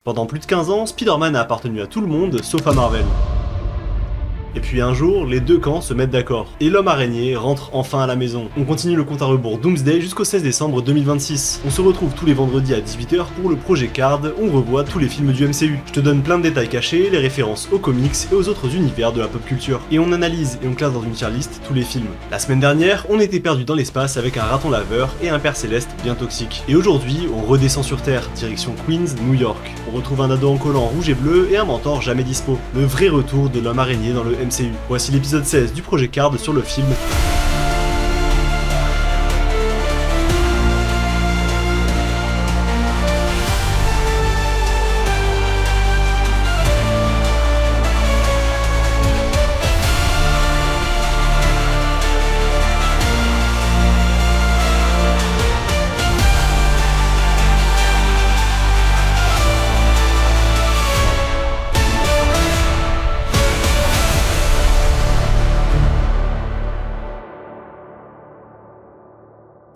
Pendant plus de 15 ans, Spider-Man a appartenu à tout le monde sauf à Marvel. Et puis un jour, les deux camps se mettent d'accord, et l'homme araignée rentre enfin à la maison. On continue le compte à rebours Doomsday jusqu'au 16 décembre 2026. On se retrouve tous les vendredis à 18h pour le Projet Card, on revoit tous les films du MCU. Je te donne plein de détails cachés, les références aux comics et aux autres univers de la pop culture. Et on analyse et on classe dans une tier list tous les films. La semaine dernière, on était perdu dans l'espace avec un raton laveur et un père céleste bien toxique. Et aujourd'hui, on redescend sur Terre, direction Queens, New York. On retrouve un ado en collant rouge et bleu et un mentor jamais dispo. Le vrai retour de l'homme araignée dans le MCU. Voici l'épisode 16 du Projet Card sur le film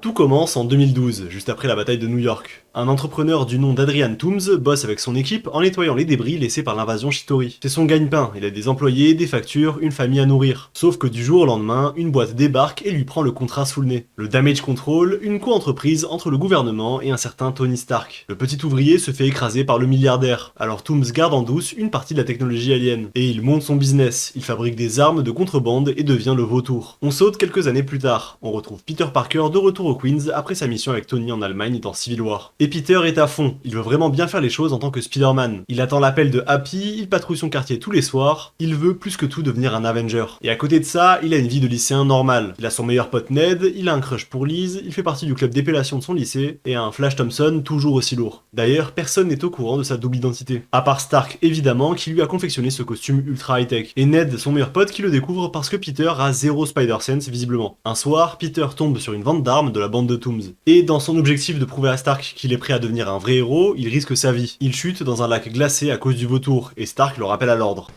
Tout commence en 2012, juste après la bataille de New York. Un entrepreneur du nom d'Adrian Toomes bosse avec son équipe en nettoyant les débris laissés par l'invasion Chitauri. C'est son gagne-pain, il a des employés, des factures, une famille à nourrir. Sauf que du jour au lendemain, une boîte débarque et lui prend le contrat sous le nez. Le Damage Control, une co-entreprise entre le gouvernement et un certain Tony Stark. Le petit ouvrier se fait écraser par le milliardaire. Alors Toomes garde en douce une partie de la technologie alien. Et il monte son business, il fabrique des armes de contrebande et devient le vautour. On saute quelques années plus tard. On retrouve Peter Parker de retour au Queens après sa mission avec Tony en Allemagne dans Civil War. Et Peter est à fond, il veut vraiment bien faire les choses en tant que Spider-Man. Il attend l'appel de Happy, il patrouille son quartier tous les soirs, il veut plus que tout devenir un Avenger. Et à côté de ça, il a une vie de lycéen normal. Il a son meilleur pote Ned, il a un crush pour Liz, il fait partie du club d'épellation de son lycée, et un Flash Thompson toujours aussi lourd. D'ailleurs, personne n'est au courant de sa double identité. À part Stark évidemment, qui lui a confectionné ce costume ultra high-tech. Et Ned, son meilleur pote, qui le découvre parce que Peter a zéro Spider-Sense visiblement. Un soir, Peter tombe sur une vente d'armes de la bande de Toomes. Et dans son objectif de prouver à Stark qu'il est prêt à devenir un vrai héros, il risque sa vie. Il chute dans un lac glacé à cause du vautour, et Stark le rappelle à l'ordre.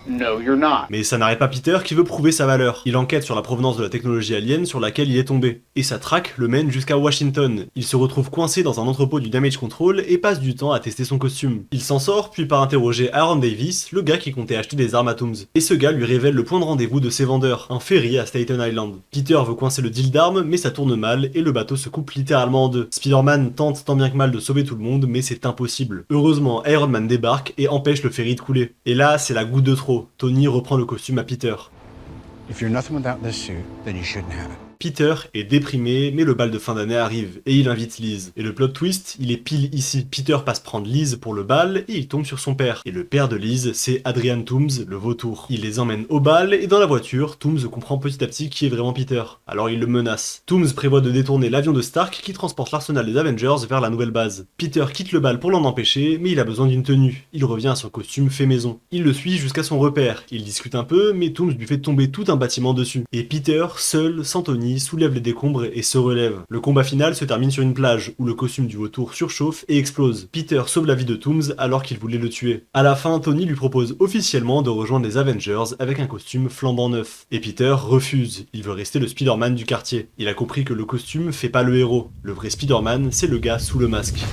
No, you're not. Mais ça n'arrête pas Peter qui veut prouver sa valeur. Il enquête sur la provenance de la technologie alien sur laquelle il est tombé. Et sa traque le mène jusqu'à Washington. Il se retrouve coincé dans un entrepôt du Damage Control et passe du temps à tester son costume. Il s'en sort puis par interroger Aaron Davis, le gars qui comptait acheter des armes à Toomes. Et ce gars lui révèle le point de rendez-vous de ses vendeurs, un ferry à Staten Island. Peter veut coincer le deal d'armes mais ça tourne mal et le bateau se coupe littéralement en deux. Spider-Man tente tant bien que mal de sauver tout le monde mais c'est impossible. Heureusement Iron Man débarque et empêche le ferry de couler. Et là c'est la goutte de trop. Tony reprend le costume à Peter. If you're nothing without this suit, then you shouldn't have it. Peter est déprimé, mais le bal de fin d'année arrive, et il invite Liz. Et le plot twist, il est pile ici. Peter passe prendre Liz pour le bal, et il tombe sur son père. Et le père de Liz, c'est Adrian Toomes, le vautour. Il les emmène au bal, et dans la voiture, Toomes comprend petit à petit qui est vraiment Peter. Alors il le menace. Toomes prévoit de détourner l'avion de Stark qui transporte l'arsenal des Avengers vers la nouvelle base. Peter quitte le bal pour l'en empêcher, mais il a besoin d'une tenue. Il revient à son costume fait maison. Il le suit jusqu'à son repère. Il discute un peu, mais Toomes lui fait tomber tout un bâtiment dessus. Et Peter, seul, sans Tony, soulève les décombres et se relève. Le combat final se termine sur une plage où le costume du vautour surchauffe et explose. Peter sauve la vie de Toomes alors qu'il voulait le tuer. À la fin, Tony lui propose officiellement de rejoindre les Avengers avec un costume flambant neuf. Et Peter refuse. Il veut rester le Spider-Man du quartier. Il a compris que le costume fait pas le héros. Le vrai Spider-Man, c'est le gars sous le masque.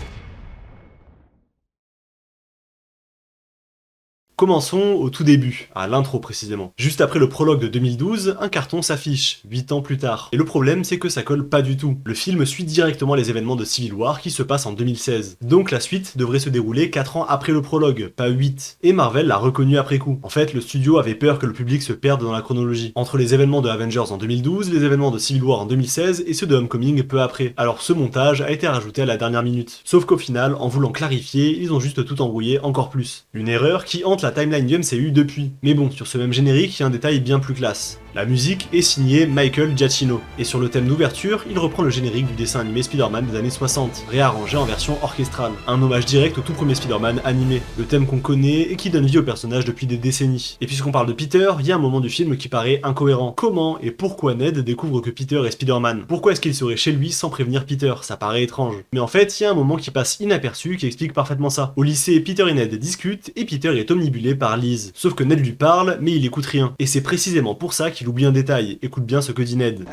Commençons au tout début, à l'intro précisément. Juste après le prologue de 2012, un carton s'affiche, 8 ans plus tard. Et le problème, c'est que ça colle pas du tout. Le film suit directement les événements de Civil War qui se passent en 2016. Donc la suite devrait se dérouler 4 ans après le prologue, pas 8. Et Marvel l'a reconnu après coup. En fait, le studio avait peur que le public se perde dans la chronologie. Entre les événements de Avengers en 2012, les événements de Civil War en 2016 et ceux de Homecoming peu après. Alors ce montage a été rajouté à la dernière minute. Sauf qu'au final, en voulant clarifier, ils ont juste tout embrouillé encore plus. Une erreur qui hante la timeline du MCU depuis. Mais bon, sur ce même générique, il y a un détail bien plus classe. La musique est signée Michael Giacchino, et sur le thème d'ouverture, il reprend le générique du dessin animé Spider-Man des années 60, réarrangé en version orchestrale. Un hommage direct au tout premier Spider-Man animé, le thème qu'on connaît et qui donne vie au personnage depuis des décennies. Et puisqu'on parle de Peter, il y a un moment du film qui paraît incohérent. Comment et pourquoi Ned découvre que Peter est Spider-Man? Pourquoi est-ce qu'il serait chez lui sans prévenir Peter? Ça paraît étrange. Mais en fait, il y a un moment qui passe inaperçu qui explique parfaitement ça. Au lycée, Peter et Ned discutent, et Peter est omnibulé par Liz. Sauf que Ned lui parle, mais il écoute rien. Et c'est précisément pour ça qu'il oublie un détail. Écoute bien ce que dit Ned.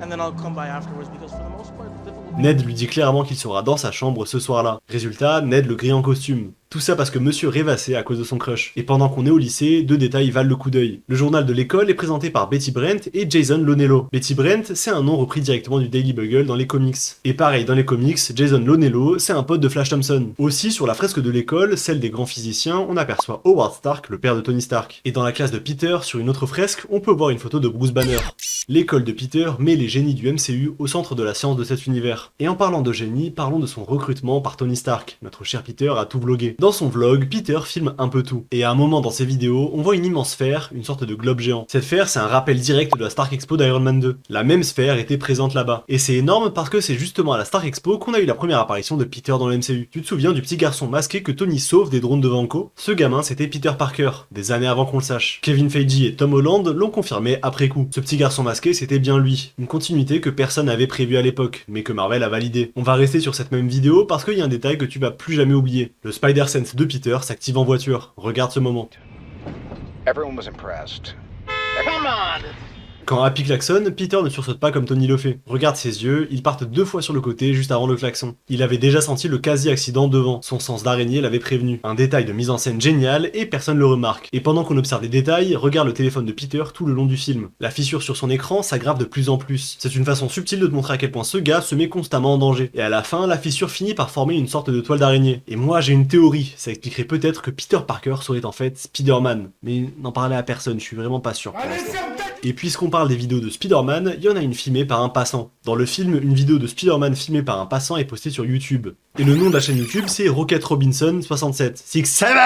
And then I'll come by afterwards because for the most part, the difficult Ned lui dit clairement qu'il sera dans sa chambre ce soir-là. Résultat, Ned le grille en costume. Tout ça parce que monsieur rêvassait à cause de son crush. Et pendant qu'on est au lycée, deux détails valent le coup d'œil. Le journal de l'école est présenté par Betty Brant et Jason Lonello. Betty Brant, c'est un nom repris directement du Daily Bugle dans les comics. Et pareil, dans les comics, Jason Lonello, c'est un pote de Flash Thompson. Aussi, sur la fresque de l'école, celle des grands physiciens, on aperçoit Howard Stark, le père de Tony Stark. Et dans la classe de Peter, sur une autre fresque, on peut voir une photo de Bruce Banner. L'école de Peter met les génies du MCU au centre de la science de cet univers. Et en parlant de génie, parlons de son recrutement par Tony Stark. Notre cher Peter a tout vlogué. Dans son vlog, Peter filme un peu tout. Et à un moment dans ses vidéos, on voit une immense sphère, une sorte de globe géant. Cette sphère, c'est un rappel direct de la Stark Expo d'Iron Man 2. La même sphère était présente là-bas. Et c'est énorme parce que c'est justement à la Stark Expo qu'on a eu la première apparition de Peter dans le MCU. Tu te souviens du petit garçon masqué que Tony sauve des drones de Vanco? Ce gamin, c'était Peter Parker, des années avant qu'on le sache. Kevin Feige et Tom Holland l'ont confirmé après coup. Ce petit garçon masqué, c'était bien lui. Une continuité que personne n'avait prévue à l'époque, mais que Marvel a validé. On va rester sur cette même vidéo parce qu'il y a un détail que tu vas plus jamais oublier. Le Spider-Sense de Peter s'active en voiture. Regarde ce moment. Everyone was impressed. Come on! Quand Happy klaxonne, Peter ne sursaute pas comme Tony le fait. Regarde ses yeux, ils partent 2 fois sur le côté juste avant le klaxon. Il avait déjà senti le quasi-accident devant, son sens d'araignée l'avait prévenu. Un détail de mise en scène génial et personne le remarque. Et pendant qu'on observe les détails, regarde le téléphone de Peter tout le long du film. La fissure sur son écran s'aggrave de plus en plus. C'est une façon subtile de te montrer à quel point ce gars se met constamment en danger. Et à la fin, la fissure finit par former une sorte de toile d'araignée. Et moi j'ai une théorie, ça expliquerait peut-être que Peter Parker serait en fait Spider-Man. Mais n'en parlez à personne, je suis vraiment pas sûr pour l'instant. Et puisqu'on parle des vidéos de Spider-Man, il y en a une filmée par un passant. Dans le film, une vidéo de Spider-Man filmée par un passant est postée sur YouTube. Et le nom de la chaîne YouTube, c'est Rocket Robinson 67.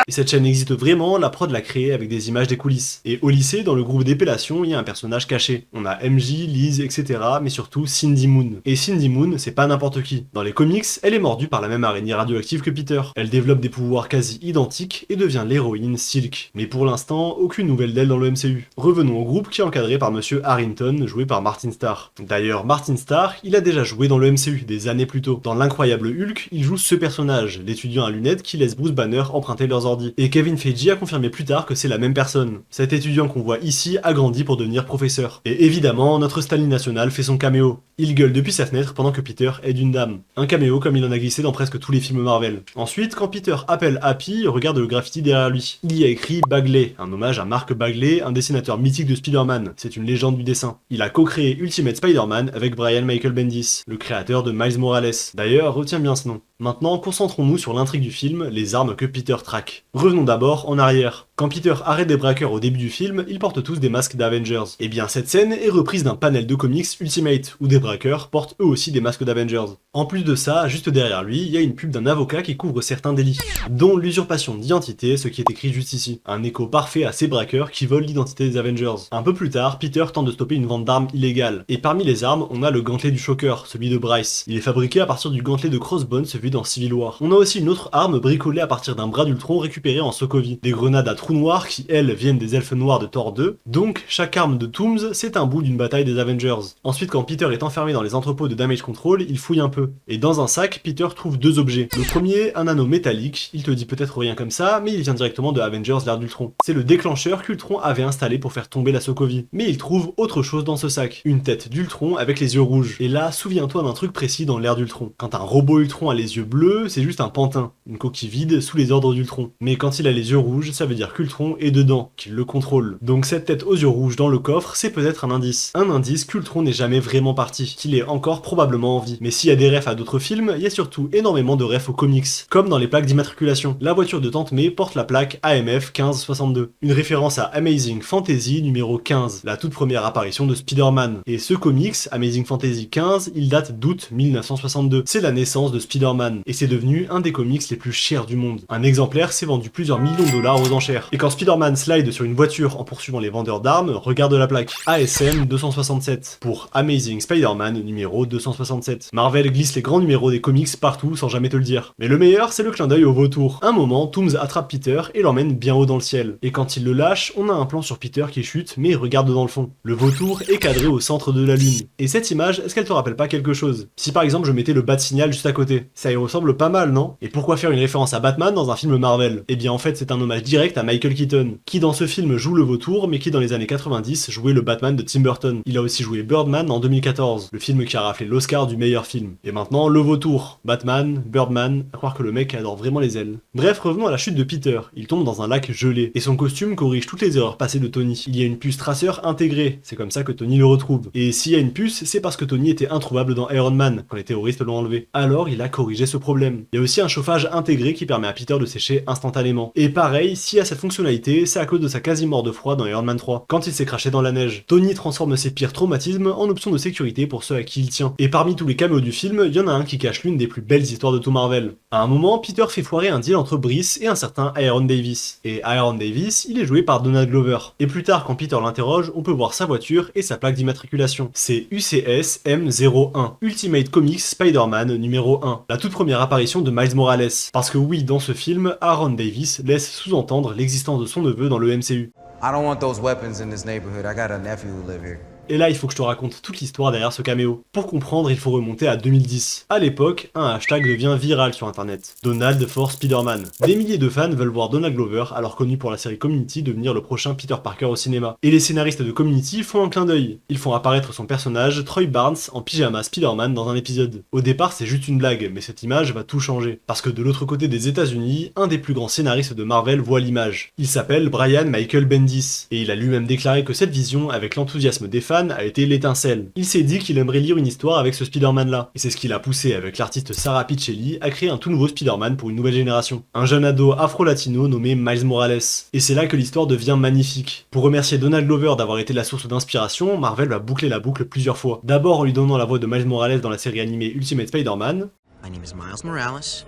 Et cette chaîne existe vraiment, la prod l'a créée avec des images des coulisses. Et au lycée, dans le groupe d'épellation, il y a un personnage caché. On a MJ, Liz, etc., mais surtout Cindy Moon. Et Cindy Moon, c'est pas n'importe qui. Dans les comics, elle est mordue par la même araignée radioactive que Peter. Elle développe des pouvoirs quasi identiques et devient l'héroïne Silk. Mais pour l'instant, aucune nouvelle d'elle dans le MCU. Revenons au groupe qui est encadré par Monsieur Harrington, joué par Martin Starr. D'ailleurs, Martin Starr, il a déjà joué dans le MCU des années plus tôt. Dans l'incroyable Hulk, il joue ce personnage, l'étudiant à lunettes qui laisse Bruce Banner emprunter leurs ordis. Et Kevin Feige a confirmé plus tard que c'est la même personne. Cet étudiant qu'on voit ici a grandi pour devenir professeur. Et évidemment, notre Stanley national fait son caméo. Il gueule depuis sa fenêtre pendant que Peter aide une dame. Un caméo comme il en a glissé dans presque tous les films Marvel. Ensuite, quand Peter appelle Happy, regarde le graffiti derrière lui. Il y a écrit Bagley, un hommage à Mark Bagley, un dessinateur mythique de Spider-Man. C'est une légende du dessin. Il a co-créé Ultimate Spider-Man avec Brian Michael Bendis, le créateur de Miles Morales. D'ailleurs, retiens bien ce nom. Maintenant, concentrons-nous sur l'intrigue du film, les armes que Peter traque. Revenons d'abord en arrière. Quand Peter arrête des braqueurs au début du film, ils portent tous des masques d'Avengers. Et bien cette scène est reprise d'un panel de comics Ultimate, où des braqueurs portent eux aussi des masques d'Avengers. En plus de ça, juste derrière lui, il y a une pub d'un avocat qui couvre certains délits, dont l'usurpation d'identité, ce qui est écrit juste ici. Un écho parfait à ces braqueurs qui volent l'identité des Avengers. Un peu plus tard, Peter tente de stopper une vente d'armes illégale. Et parmi les armes, on a le gantelet du Shocker, celui de Bryce. Il est fabriqué à partir du gantelet de Crossbones vu dans Civil War. On a aussi une autre arme bricolée à partir d'un bras d'Ultron récupéré en Sokovie. Des grenades à trous noirs qui, elles, viennent des elfes noirs de Thor 2. Donc, chaque arme de Toomes, c'est un bout d'une bataille des Avengers. Ensuite, quand Peter est enfermé dans les entrepôts de Damage Control, il fouille un peu. Et dans un sac, Peter trouve 2 objets. Le premier, un anneau métallique. Il te dit peut-être rien comme ça, mais il vient directement de Avengers l'ère d'Ultron. C'est le déclencheur qu'Ultron avait installé pour faire tomber la Sokovie. Mais il trouve autre chose dans ce sac. Une tête d'Ultron avec les yeux rouges. Et là, souviens-toi d'un truc précis dans l'ère d'Ultron. Quand un robot Ultron a les yeux bleus, c'est juste un pantin, une coquille vide sous les ordres d'Ultron. Mais quand il a les yeux rouges, ça veut dire qu'Ultron est dedans, qu'il le contrôle. Donc cette tête aux yeux rouges dans le coffre, c'est peut-être un indice. Un indice qu'Ultron n'est jamais vraiment parti, qu'il est encore probablement en vie. Mais s'il y a des refs à d'autres films, il y a surtout énormément de refs aux comics, comme dans les plaques d'immatriculation. La voiture de Tante May porte la plaque AMF 1562, une référence à Amazing Fantasy numéro 15, la toute première apparition de Spider-Man. Et ce comics, Amazing Fantasy 15, il date d'août 1962. C'est la naissance de Spider-Man, et c'est devenu un des comics les plus chers du monde. Un exemplaire s'est vendu plusieurs millions de dollars aux enchères. Et quand Spider-Man slide sur une voiture en poursuivant les vendeurs d'armes, regarde la plaque. ASM 267, pour Amazing Spider-Man numéro 267. Marvel glisse les grands numéros des comics partout sans jamais te le dire. Mais le meilleur, c'est le clin d'œil au vautour. Un moment, Toomes attrape Peter et l'emmène bien haut dans le ciel. Et quand il le lâche, on a un plan sur Peter qui chute, mais regarde dans le fond. Le vautour est cadré au centre de la lune. Et cette image, est-ce qu'elle te rappelle pas quelque chose? Si par exemple je mettais le bas de signal juste à côté, ça y ressemble pas mal, non? Et pourquoi faire faire une référence à Batman dans un film Marvel. Eh bien en fait c'est un hommage direct à Michael Keaton, qui dans ce film joue le vautour, mais qui dans les années 90 jouait le Batman de Tim Burton. Il a aussi joué Birdman en 2014, le film qui a raflé l'Oscar du meilleur film. Et maintenant le vautour, Batman, Birdman, à croire que le mec adore vraiment les ailes. Bref, revenons à la chute de Peter. Il tombe dans un lac gelé, et son costume corrige toutes les erreurs passées de Tony. Il y a une puce traceur intégrée, c'est comme ça que Tony le retrouve. Et s'il y a une puce, c'est parce que Tony était introuvable dans Iron Man, quand les terroristes l'ont enlevé. Alors il a corrigé ce problème. Il y a aussi un chauffage intégré qui permet à Peter de sécher instantanément. Et pareil, s'il y a cette fonctionnalité, c'est à cause de sa quasi-mort de froid dans Iron Man 3, quand il s'est craché dans la neige. Tony transforme ses pires traumatismes en option de sécurité pour ceux à qui il tient. Et parmi tous les caméos du film, il y en a un qui cache l'une des plus belles histoires de tout Marvel. À un moment, Peter fait foirer un deal entre Brice et un certain Aaron Davis. Et Aaron Davis, il est joué par Donald Glover. Et plus tard, quand Peter l'interroge, on peut voir sa voiture et sa plaque d'immatriculation. C'est UCS M01, Ultimate Comics Spider-Man numéro 1, la toute première apparition de Miles Morales. Parce que oui, dans ce film, Aaron Davis laisse sous-entendre l'existence de son neveu dans le MCU. I don't want those weapons in this neighborhood. I got a nephew who live here. Et là, il faut que je te raconte toute l'histoire derrière ce caméo. Pour comprendre, il faut remonter à 2010. À l'époque, un hashtag devient viral sur internet. Donald for Spider-Man. Des milliers de fans veulent voir Donald Glover, alors connu pour la série Community, devenir le prochain Peter Parker au cinéma. Et les scénaristes de Community font un clin d'œil. Ils font apparaître son personnage, Troy Barnes, en pyjama Spider-Man dans un épisode. Au départ, c'est juste une blague, mais cette image va tout changer. Parce que de l'autre côté des États-Unis, un des plus grands scénaristes de Marvel voit l'image. Il s'appelle Brian Michael Bendis, et il a lui-même déclaré que cette vision, avec l'enthousiasme des fans, a été l'étincelle. Il s'est dit qu'il aimerait lire une histoire avec ce Spider-Man là, et c'est ce qui l'a poussé avec l'artiste Sarah Pichelli à créer un tout nouveau Spider-Man pour une nouvelle génération. Un jeune ado afro-latino nommé Miles Morales. Et c'est là que l'histoire devient magnifique. Pour remercier Donald Glover d'avoir été la source d'inspiration, Marvel va boucler la boucle plusieurs fois. D'abord en lui donnant la voix de Miles Morales dans la série animée Ultimate Spider-Man. My name is Miles Morales,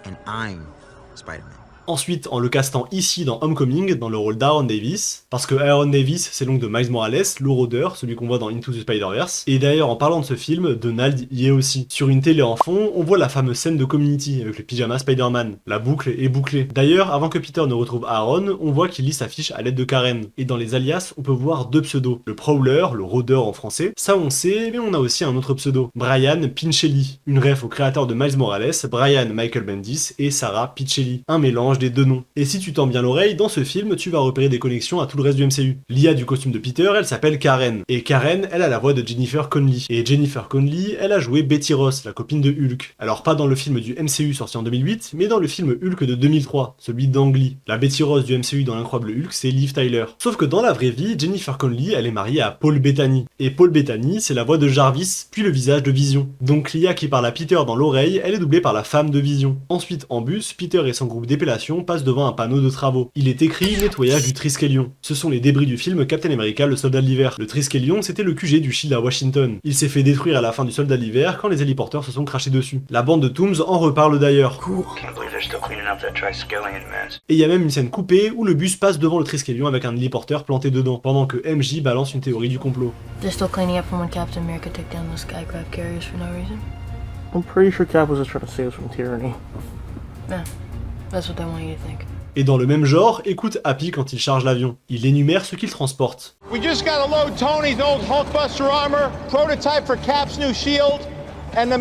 and I'm Spider-Man. Ensuite, en le castant ici dans Homecoming, dans le rôle d'Aaron Davis, parce que Aaron Davis, c'est l'oncle de Miles Morales, le rôdeur, celui qu'on voit dans Into the Spider-Verse, et d'ailleurs, en parlant de ce film, Donald y est aussi. Sur une télé en fond, on voit la fameuse scène de Community, avec le pyjama Spider-Man. La boucle est bouclée. D'ailleurs, avant que Peter ne retrouve Aaron, on voit qu'il lit sa fiche à l'aide de Karen. Et dans les alias, on peut voir deux pseudos. Le Prowler, le rôdeur en français, ça on sait, mais on a aussi un autre pseudo. Brian Pinchelli, une ref au créateur de Miles Morales, Brian Michael Bendis, et Sarah Pichelli. Un mélange des deux noms. Et si tu tends bien l'oreille, dans ce film, tu vas repérer des connexions à tout le reste du MCU. L'IA du costume de Peter, elle s'appelle Karen. Et Karen, elle a la voix de Jennifer Connelly. Et Jennifer Connelly, elle a joué Betty Ross, la copine de Hulk. Alors pas dans le film du MCU sorti en 2008, mais dans le film Hulk de 2003, celui d'Ang Lee. La Betty Ross du MCU dans l'incroyable Hulk, c'est Liv Tyler. Sauf que dans la vraie vie, Jennifer Connelly, elle est mariée à Paul Bettany. Et Paul Bettany, c'est la voix de Jarvis, puis le visage de Vision. Donc l'IA qui parle à Peter dans l'oreille, elle est doublée par la femme de Vision. Ensuite, en bus, Peter et son groupe d'épellation passent devant un panneau de travaux. Il est écrit nettoyage du Triskelion. Ce sont les débris du film Captain America, le soldat de l'hiver. Le Triskelion, c'était le QG du Shield à Washington. Il s'est fait détruire à la fin du soldat de l'hiver quand les héliporteurs se sont crachés dessus. La bande de Toomes en reparle d'ailleurs. Et il y a même une scène coupée où le bus passe devant le Triskelion avec un héliporteur planté dedans, pendant que MJ balance une théorie du complot. They're still cleaning up from when Captain America took down those skycraft carriers for no reason? I'm pretty sure Cap was just trying to save us from tyranny. Yeah, that's what they want you to think. Et dans le même genre, écoute Happy quand il charge l'avion. Il énumère ce qu'il transporte. We just gotta load Tony's old Hulkbuster armor, prototype for Cap's new shield, and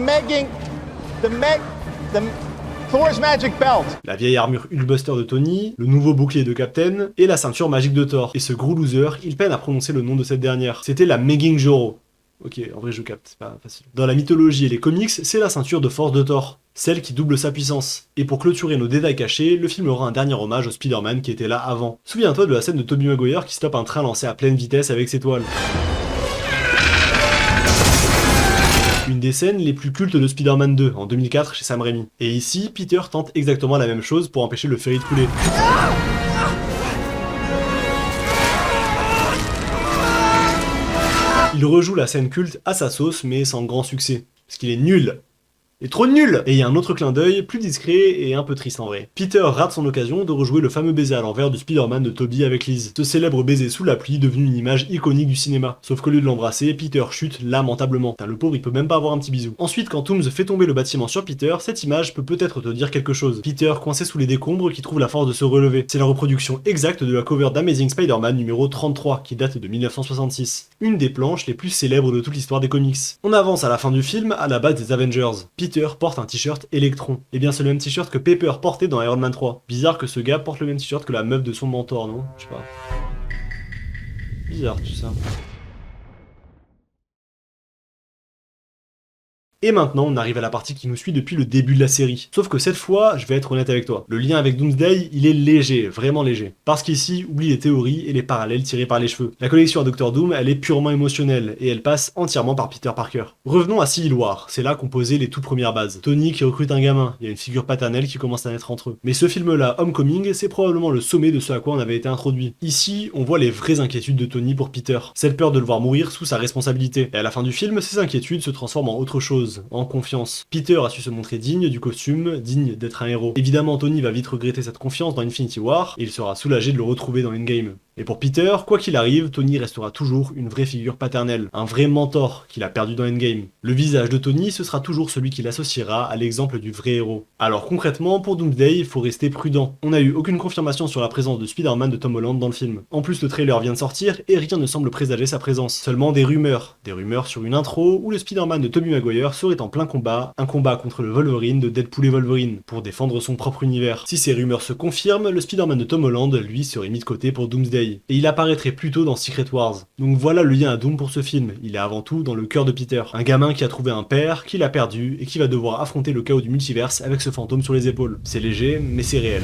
Thor's magic belt. La vieille armure Hulkbuster de Tony, le nouveau bouclier de Captain, et la ceinture magique de Thor. Et ce gros loser, il peine à prononcer le nom de cette dernière. C'était la Meging Joro. Ok, en vrai je capte, c'est pas facile. Dans la mythologie et les comics, c'est la ceinture de force de Thor, celle qui double sa puissance. Et pour clôturer nos détails cachés, le film aura un dernier hommage au Spider-Man qui était là avant. Souviens-toi de la scène de Tobey Maguire qui stoppe un train lancé à pleine vitesse avec ses toiles. Une des scènes les plus cultes de Spider-Man 2, en 2004 chez Sam Raimi. Et ici, Peter tente exactement la même chose pour empêcher le ferry de couler. Il rejoue la scène culte à sa sauce, mais sans grand succès. Parce qu'il est nul. Il est trop nul! Et il y a un autre clin d'œil, plus discret et un peu triste en vrai. Peter rate son occasion de rejouer le fameux baiser à l'envers du Spider-Man de Tobey avec Liz. Ce célèbre baiser sous la pluie devenu une image iconique du cinéma. Sauf qu'au lieu de l'embrasser, Peter chute lamentablement. Putain, le pauvre il peut même pas avoir un petit bisou. Ensuite, quand Toomes fait tomber le bâtiment sur Peter, cette image peut peut-être te dire quelque chose. Peter coincé sous les décombres qui trouve la force de se relever. C'est la reproduction exacte de la cover d'Amazing Spider-Man numéro 33 qui date de 1966. Une des planches les plus célèbres de toute l'histoire des comics. On avance à la fin du film à la base des Avengers. Peter porte un t-shirt Electron. Et bien c'est le même t-shirt que Pepper portait dans Iron Man 3. Bizarre que ce gars porte le même t-shirt que la meuf de son mentor, non? Je sais pas. Bizarre tout ça. Et maintenant, on arrive à la partie qui nous suit depuis le début de la série. Sauf que cette fois, je vais être honnête avec toi. Le lien avec Doomsday, il est léger, vraiment léger. Parce qu'ici, oublie les théories et les parallèles tirés par les cheveux. La connexion à Dr. Doom, elle est purement émotionnelle, et elle passe entièrement par Peter Parker. Revenons à Civil War, c'est là qu'ont posé les toutes premières bases. Tony qui recrute un gamin, il y a une figure paternelle qui commence à naître entre eux. Mais ce film-là, Homecoming, c'est probablement le sommet de ce à quoi on avait été introduit. Ici, on voit les vraies inquiétudes de Tony pour Peter. Cette peur de le voir mourir sous sa responsabilité. Et à la fin du film, ces inquiétudes se transforment en autre chose. En confiance. Peter a su se montrer digne du costume, digne d'être un héros. Évidemment, Tony va vite regretter cette confiance dans Infinity War, et il sera soulagé de le retrouver dans Endgame. Et pour Peter, quoi qu'il arrive, Tony restera toujours une vraie figure paternelle, un vrai mentor qu'il a perdu dans Endgame. Le visage de Tony, ce sera toujours celui qui l'associera à l'exemple du vrai héros. Alors concrètement, pour Doomsday, il faut rester prudent. On n'a eu aucune confirmation sur la présence de Spider-Man de Tom Holland dans le film. En plus, le trailer vient de sortir et rien ne semble présager sa présence. Seulement des rumeurs sur une intro où le Spider-Man de Tobey Maguire serait en plein combat, un combat contre le Wolverine de Deadpool et Wolverine, pour défendre son propre univers. Si ces rumeurs se confirment, le Spider-Man de Tom Holland, lui, serait mis de côté pour Doomsday. Et il apparaîtrait plutôt dans Secret Wars. Donc voilà le lien à Doom pour ce film, il est avant tout dans le cœur de Peter. Un gamin qui a trouvé un père, qui l'a perdu, et qui va devoir affronter le chaos du multiverse avec ce fantôme sur les épaules. C'est léger, mais c'est réel.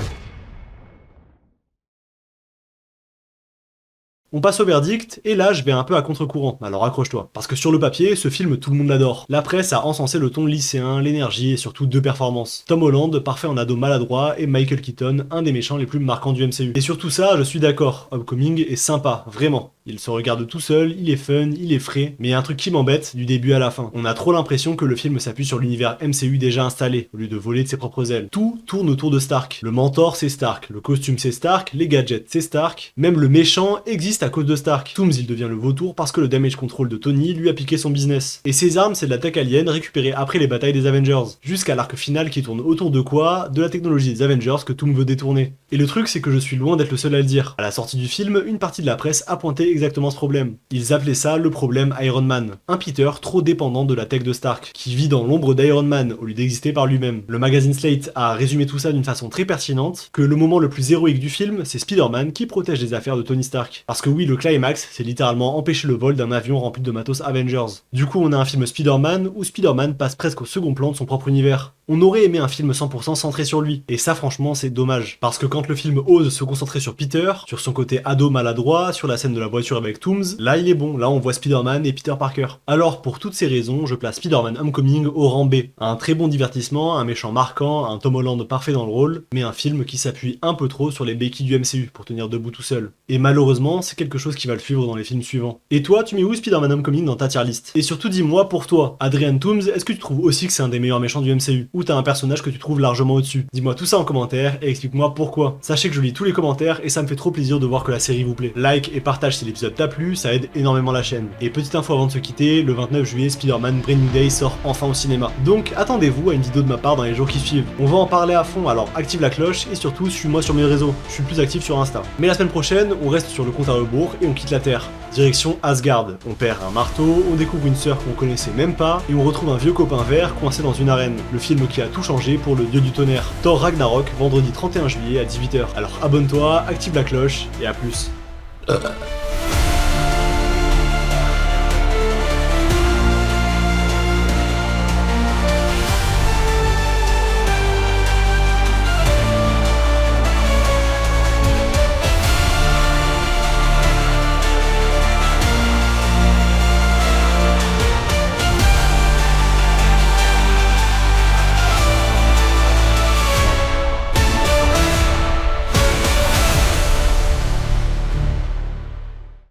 On passe au verdict, et là je vais un peu à contre-courant, alors accroche-toi. Parce que sur le papier, ce film tout le monde l'adore. La presse a encensé le ton lycéen, l'énergie et surtout deux performances. Tom Holland, parfait en ado maladroit, et Michael Keaton, un des méchants les plus marquants du MCU. Et sur tout ça, je suis d'accord, Homecoming est sympa, vraiment. Il se regarde tout seul, il est fun, il est frais, mais il y a un truc qui m'embête du début à la fin. On a trop l'impression que le film s'appuie sur l'univers MCU déjà installé, au lieu de voler de ses propres ailes. Tout tourne autour de Stark. Le mentor c'est Stark, le costume c'est Stark, les gadgets c'est Stark, même le méchant existe à cause de Stark. Toomes il devient le vautour parce que le damage control de Tony lui a piqué son business. Et ses armes c'est de la tech alien récupérée après les batailles des Avengers. Jusqu'à l'arc final qui tourne autour de quoi? De la technologie des Avengers que Toomes veut détourner. Et le truc c'est que je suis loin d'être le seul à le dire. À la sortie du film, une partie de la presse a pointé exactement ce problème. Ils appelaient ça le problème Iron Man. Un Peter trop dépendant de la tech de Stark, qui vit dans l'ombre d'Iron Man au lieu d'exister par lui-même. Le magazine Slate a résumé tout ça d'une façon très pertinente, que le moment le plus héroïque du film, c'est Spider-Man qui protège les affaires de Tony Stark. Parce que oui, le climax, c'est littéralement empêcher le vol d'un avion rempli de matos Avengers. Du coup, on a un film Spider-Man où Spider-Man passe presque au second plan de son propre univers. On aurait aimé un film 100% centré sur lui, et ça franchement c'est dommage, parce que quand le film ose se concentrer sur Peter, sur son côté ado maladroit, sur la scène de la voiture avec Toomes, là il est bon, là on voit Spider-Man et Peter Parker. Alors pour toutes ces raisons, je place Spider-Man Homecoming au rang B. Un très bon divertissement, un méchant marquant, un Tom Holland parfait dans le rôle, mais un film qui s'appuie un peu trop sur les béquilles du MCU pour tenir debout tout seul. Et malheureusement, c'est quelque chose qui va le suivre dans les films suivants. Et toi, tu mets où Spider-Man Homecoming dans ta tier list? Et surtout dis-moi pour toi, Adrian Toomes, est-ce que tu trouves aussi que c'est un des meilleurs méchants du MCU? Ou t'as un personnage que tu trouves largement au-dessus? Dis-moi tout ça en commentaire et explique-moi pourquoi. Sachez que je lis tous les commentaires et ça me fait trop plaisir de voir que la série vous plaît. Like et partage si l'épisode t'a plu, ça aide énormément la chaîne. Et petite info avant de se quitter, le 29 juillet, Spider-Man Brand New Day sort enfin au cinéma. Donc attendez-vous à une vidéo de ma part dans les jours qui suivent. On va en parler à fond, alors active la cloche et surtout suis-moi sur mes réseaux. Je suis le plus actif sur Insta. Mais la semaine prochaine, on reste sur le compte à rebours et on quitte la Terre. Direction Asgard. On perd un marteau, on découvre une sœur qu'on connaissait même pas et on retrouve un vieux copain vert coincé dans une arène. Le film qui a tout changé pour le dieu du tonnerre. Thor Ragnarok, vendredi 31 juillet à 18h. Alors abonne-toi, active la cloche et à plus.